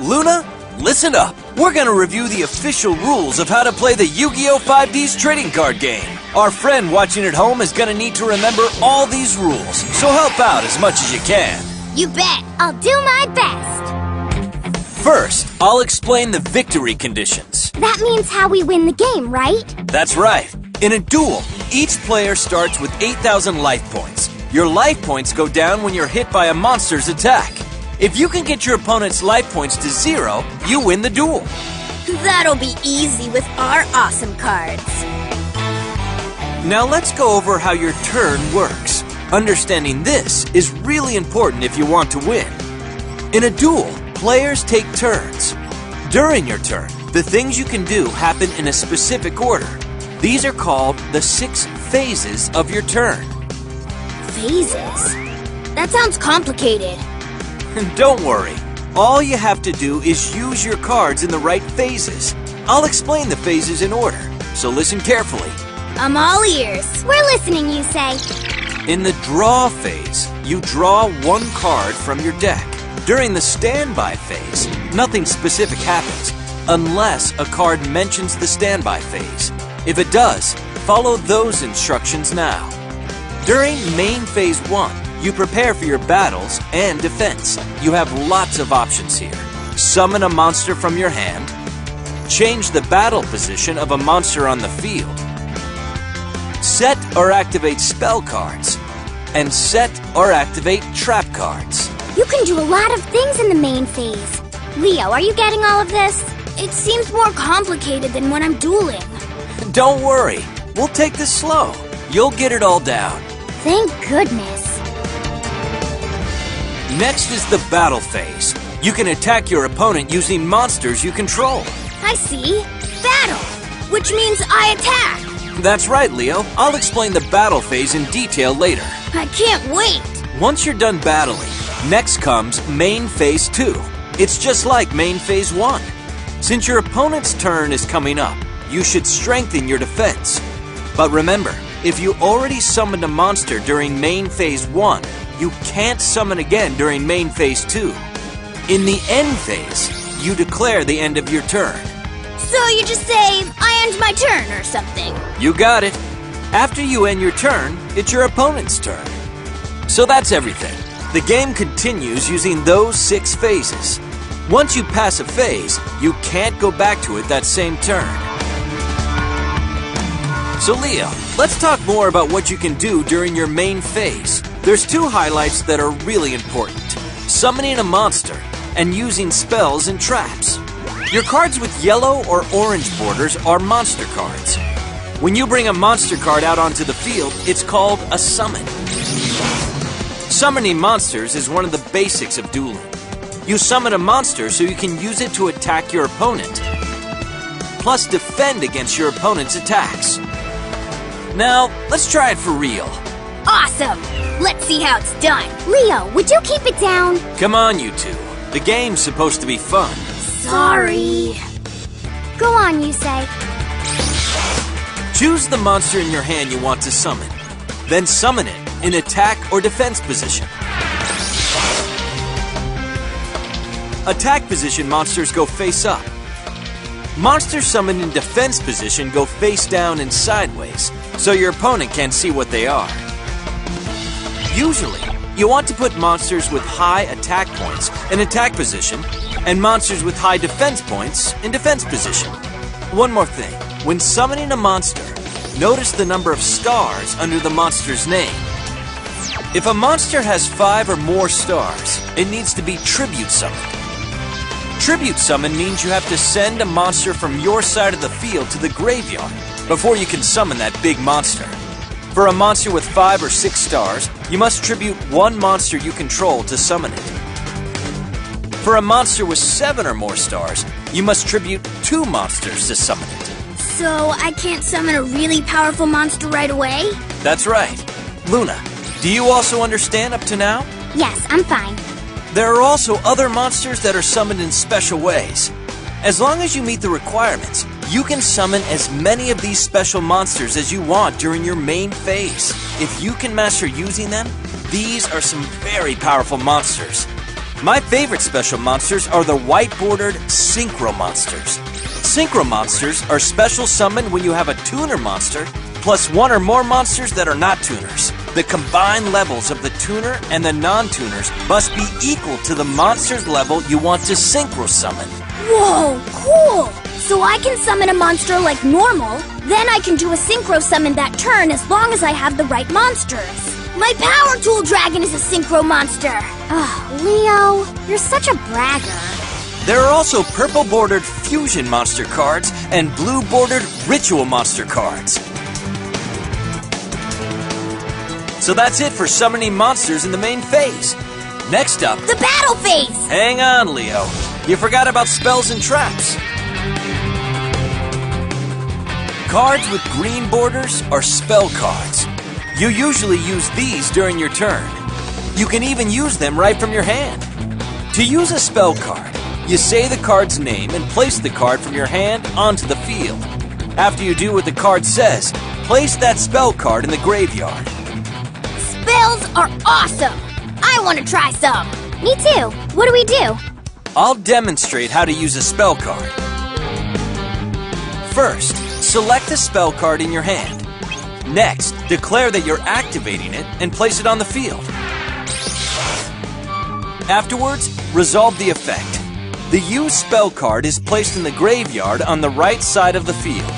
Luna, listen up. We're gonna review the official rules of how to play the Yu-Gi-Oh! 5D's trading card game. Our friend watching at home is gonna need to remember all these rules, so help out as much as you can. You bet. I'll do my best. First, I'll explain the victory conditions. That means how we win the game, right? That's right. In a duel, each player starts with 8,000 life points. Your life points go down when you're hit by a monster's attack. If you can get your opponent's life points to 0, you win the duel. That'll be easy with our awesome cards. Now let's go over how your turn works. Understanding this is really important if you want to win. In a duel, players take turns. During your turn, the things you can do happen in a specific order. These are called the 6 phases of your turn. Phases? That sounds complicated. Don't worry. All you have to do is use your cards in the right phases. I'll explain the phases in order, so listen carefully. I'm all ears. We're listening, you say. In the draw phase, you draw 1 card from your deck. During the standby phase, nothing specific happens, unless a card mentions the standby phase. If it does, follow those instructions now. During main phase 1, you prepare for your battles and defense. You have lots of options here. Summon a monster from your hand, change the battle position of a monster on the field, set or activate spell cards, and set or activate trap cards. You can do a lot of things in the main phase. Leo, are you getting all of this? It seems more complicated than when I'm dueling. Don't worry, we'll take this slow. You'll get it all down. Thank goodness. Next is the battle phase. You can attack your opponent using monsters you control. I see. Battle, which means I attack. That's right, Leo. I'll explain the battle phase in detail later. I can't wait. Once you're done battling, next comes main phase 2. It's just like main phase 1. Since your opponent's turn is coming up, you should strengthen your defense. But remember, if you already summoned a monster during main phase 1, you can't summon again during main phase 2. In the end phase, you declare the end of your turn. So you just say, I end my turn or something. You got it. After you end your turn, it's your opponent's turn. So that's everything. The game continues using those 6 phases. Once you pass a phase, you can't go back to it that same turn. So Leo, let's talk more about what you can do during your main phase. There's 2 highlights that are really important. Summoning a monster and using spells and traps. Your cards with yellow or orange borders are monster cards. When you bring a monster card out onto the field, it's called a summon. Summoning monsters is one of the basics of dueling. You summon a monster so you can use it to attack your opponent, plus defend against your opponent's attacks. Now, let's try it for real. Awesome! Let's see how it's done. Leo, would you keep it down? Come on, you two. The game's supposed to be fun. Sorry. Go on, you say. Choose the monster in your hand you want to summon. Then summon it in attack or defense position. Attack position monsters go face up. Monsters summoned in defense position go face down and sideways, so your opponent can't see what they are. Usually, you want to put monsters with high attack points in attack position and monsters with high defense points in defense position. One more thing, when summoning a monster, notice the number of stars under the monster's name. If a monster has 5 or more stars, it needs to be tribute summoned. Tribute summon means you have to send a monster from your side of the field to the graveyard before you can summon that big monster. For a monster with 5 or 6 stars, you must tribute 1 monster you control to summon it. For a monster with 7 or more stars, you must tribute 2 monsters to summon it. So I can't summon a really powerful monster right away? That's right. Luna, do you also understand up to now? Yes, I'm fine. There are also other monsters that are summoned in special ways. As long as you meet the requirements, you can summon as many of these special monsters as you want during your main phase. If you can master using them, these are some very powerful monsters. My favorite special monsters are the white-bordered Synchro Monsters. Synchro Monsters are special summoned when you have a tuner monster, plus one or more monsters that are not tuners. The combined levels of the tuner and the non-tuners must be equal to the monster's level you want to synchro summon. Whoa, cool! So I can summon a monster like normal, then I can do a synchro summon that turn as long as I have the right monsters. My Power Tool Dragon is a synchro monster! Ugh, Leo, you're such a bragger. There are also purple-bordered Fusion Monster cards and blue-bordered Ritual Monster cards. So that's it for summoning monsters in the main phase. Next up, The battle phase! hang on, Leo. You forgot about spells and traps. Cards with green borders are spell cards. You usually use these during your turn. You can even use them right from your hand. To use a spell card, you say the card's name and place the card from your hand onto the field. After you do what the card says, place that spell card in the graveyard. Spells are awesome! I want to try some! Me too. What do we do? I'll demonstrate how to use a spell card. First, select a spell card in your hand. Next, declare that you're activating it and place it on the field. Afterwards, resolve the effect. The used spell card is placed in the graveyard on the right side of the field.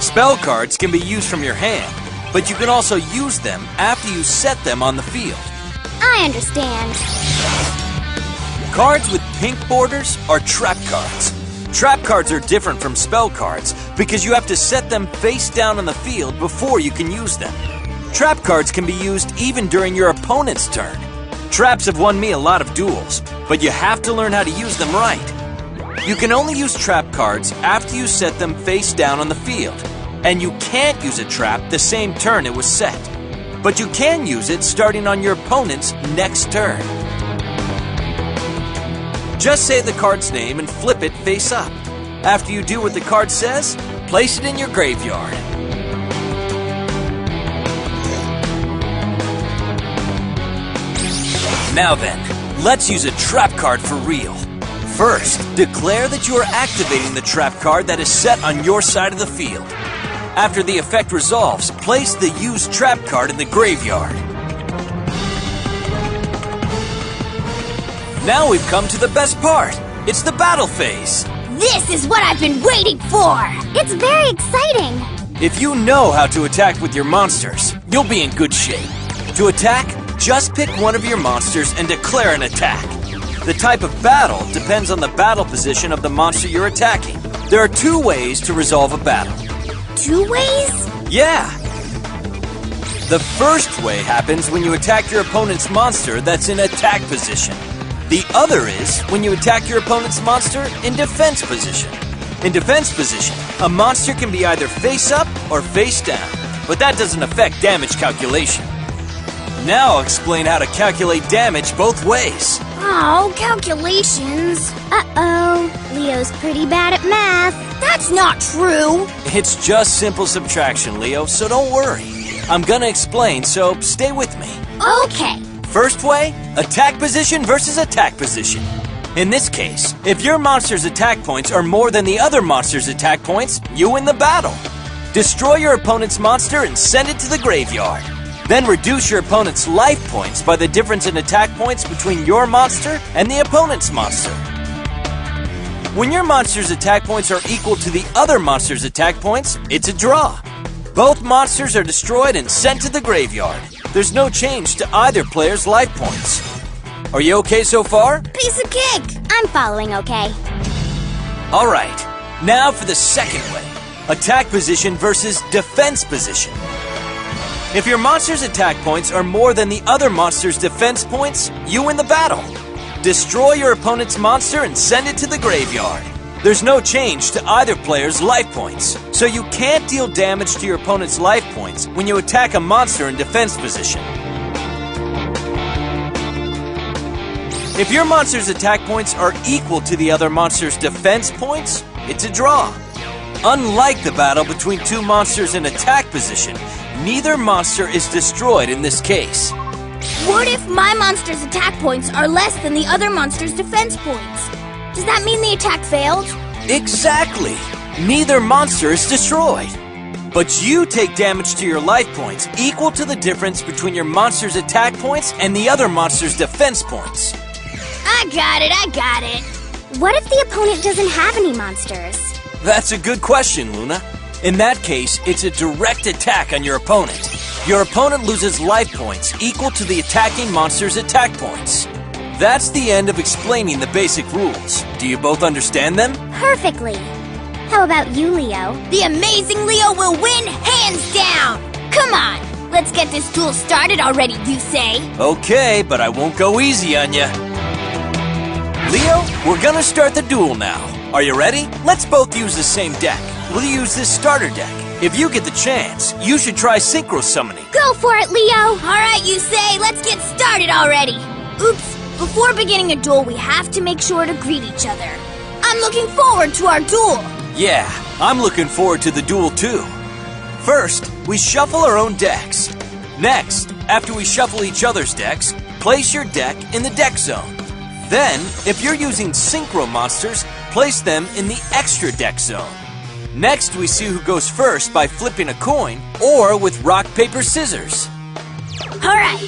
Spell cards can be used from your hand, but you can also use them after you set them on the field. I understand. Cards with pink borders are trap cards. Trap cards are different from spell cards because you have to set them face down on the field before you can use them. Trap cards can be used even during your opponent's turn. Traps have won me a lot of duels, but you have to learn how to use them right. You can only use trap cards after you set them face down on the field, and you can't use a trap the same turn it was set. But you can use it starting on your opponent's next turn. Just say the card's name and flip it face up. After you do what the card says, place it in your graveyard. Now then, let's use a trap card for real. First, declare that you are activating the trap card that is set on your side of the field. After the effect resolves, place the used trap card in the graveyard. Now we've come to the best part. It's the battle phase. This is what I've been waiting for! It's very exciting! If you know how to attack with your monsters, you'll be in good shape. To attack, just pick one of your monsters and declare an attack. The type of battle depends on the battle position of the monster you're attacking. There are two ways to resolve a battle. 2 ways? Yeah! The first way happens when you attack your opponent's monster that's in attack position. The other is when you attack your opponent's monster in defense position. In defense position, a monster can be either face up or face down, but that doesn't affect damage calculation. Now I'll explain how to calculate damage both ways. Oh, calculations. Uh-oh, Leo's pretty bad at math. That's not true. It's just simple subtraction, Leo, so don't worry. I'm gonna explain, so stay with me. Okay. First way, attack position versus attack position. In this case, if your monster's attack points are more than the other monster's attack points, you win the battle. Destroy your opponent's monster and send it to the graveyard. Then reduce your opponent's life points by the difference in attack points between your monster and the opponent's monster. When your monster's attack points are equal to the other monster's attack points, it's a draw. Both monsters are destroyed and sent to the graveyard. There's no change to either player's life points. Are you okay so far? Piece of cake. I'm following okay. Alright, now for the second way. Attack position versus defense position. If your monster's attack points are more than the other monster's defense points, you win the battle. Destroy your opponent's monster and send it to the graveyard. There's no change to either player's life points, so you can't deal damage to your opponent's life points when you attack a monster in defense position. If your monster's attack points are equal to the other monster's defense points, it's a draw. Unlike the battle between two monsters in attack position, neither monster is destroyed in this case. What if my monster's attack points are less than the other monster's defense points? Does that mean the attack failed? Exactly. Neither monster is destroyed. But you take damage to your life points equal to the difference between your monster's attack points and the other monster's defense points. I got it. What if the opponent doesn't have any monsters? That's a good question, Luna. In that case, it's a direct attack on your opponent. Your opponent loses life points equal to the attacking monster's attack points. That's the end of explaining the basic rules. Do you both understand them? Perfectly. How about you, Leo? The amazing Leo will win hands down! Come on, let's get this duel started already, you say? Okay, but I won't go easy on you. Leo, we're gonna start the duel now. Are you ready? Let's both use the same deck. We'll use this starter deck. If you get the chance, you should try synchro summoning. Go for it, Leo! Alright, you say, let's get started already! Oops, before beginning a duel, we have to make sure to greet each other. I'm looking forward to our duel! Yeah, I'm looking forward to the duel too. First, we shuffle our own decks. Next, after we shuffle each other's decks, place your deck in the deck zone. Then, if you're using synchro monsters, place them in the extra deck zone. Next, we see who goes first by flipping a coin or with rock, paper, scissors. Alright,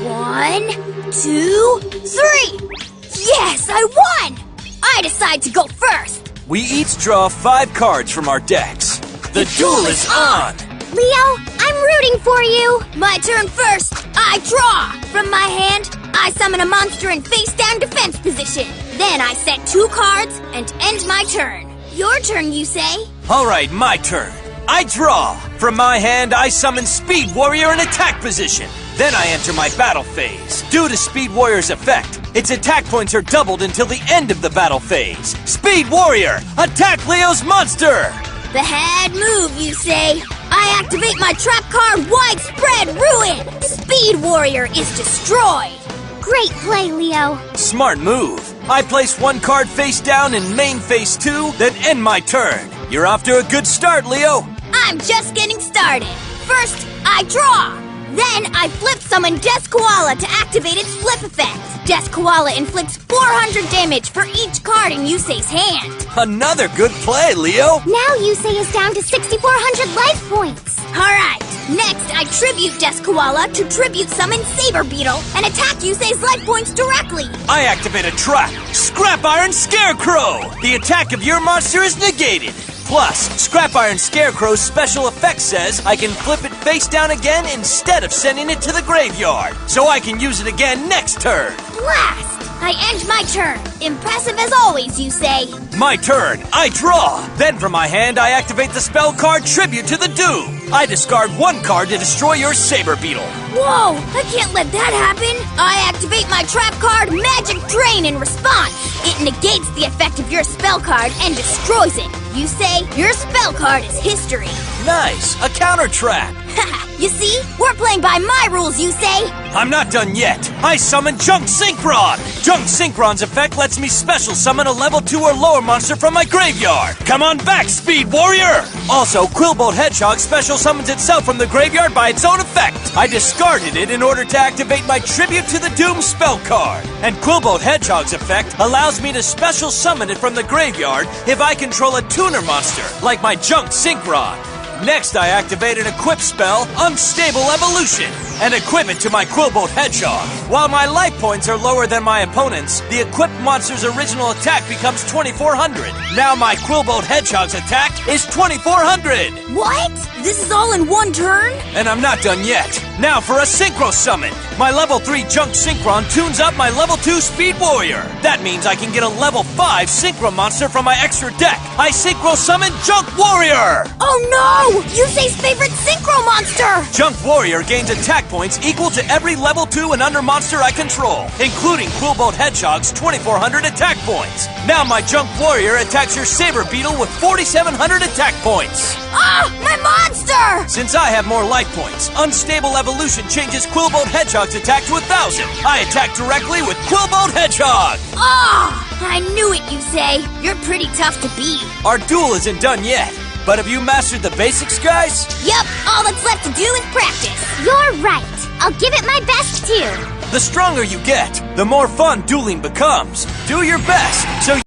1, 2, 3! Yes, I won! I decide to go first! We each draw 5 cards from our decks. The duel is on! Leo, I'm rooting for you! My turn first! I draw! From my hand, I summon a monster in face-down defense position. Then I set 2 cards and end my turn. Your turn, you say? Alright, my turn. I draw! From my hand, I summon Speed Warrior in attack position. Then I enter my battle phase. Due to Speed Warrior's effect, its attack points are doubled until the end of the battle phase. Speed Warrior, attack Leo's monster! Bad move, you say? I activate my trap card, Widespread Ruin! Speed Warrior is destroyed! Great play, Leo. Smart move. I place 1 card face down in main phase 2, then end my turn. You're off to a good start, Leo. I'm just getting started. First, I draw. Then I flip summon Death Koala to activate its flip effect. Death Koala inflicts 400 damage for each card in Yusei's hand. Another good play, Leo. Now Yusei is down to 6,400 life points. Alright, next I tribute Death Koala to tribute summon Saber Beetle and attack Yusei's life points directly. I activate a trap. Scrap Iron Scarecrow. The attack of your monster is negated. Plus, Scrap Iron Scarecrow's special effect says I can flip it face down again instead of sending it to the graveyard. So I can use it again next turn. Blast! I end my turn. Impressive as always, you say. My turn. I draw. Then from my hand, I activate the spell card Tribute to the Doom. I discard 1 card to destroy your Saber Beetle. Whoa! I can't let that happen. I activate my trap card Magic Drain in response. It negates the effect of your spell card and destroys it. You say your spell card is history. Nice. A counter trap. Haha, you see? We're playing by my rules, you say? I'm not done yet. I summon Junk Synchron. Junk Synchron's effect lets me special summon a level 2 or lower monster from my graveyard. Come on back, Speed Warrior! Also, Quillbolt Hedgehog special summons itself from the graveyard by its own effect. I discarded it in order to activate my Tribute to the Doom spell card. And Quillbolt Hedgehog's effect allows me to special summon it from the graveyard if I control a tuner monster, like my Junk Synchron. Next, I activate an equip spell, Unstable Evolution, and equip it to my Quillbolt Hedgehog. While my life points are lower than my opponent's, the equipped monster's original attack becomes 2,400. Now my Quillbolt Hedgehog's attack is 2,400! What? This is all in one turn? And I'm not done yet. Now for a Synchro Summon. My level 3 Junk Synchron tunes up my level 2 Speed Warrior. That means I can get a level 5 Synchro monster from my extra deck. I Synchro Summon Junk Warrior! Oh no! Yusei's favorite Synchro monster! Junk Warrior gains attack points equal to every level 2 and under monster I control, including Quillbolt Hedgehog's 2,400 attack points. Now my Junk Warrior attacks your Saber Beetle with 4,700 attack points. Ah! My monster! Since I have more life points, Unstable Evolution changes Quillbolt Hedgehog's attack to 1,000. I attack directly with Quillbolt Hedgehog! Ah! I knew it, you say. You're pretty tough to beat. Our duel isn't done yet. But have you mastered the basics, guys? Yup, all that's left to do is practice. You're right. I'll give it my best too. The stronger you get, the more fun dueling becomes. Do your best, so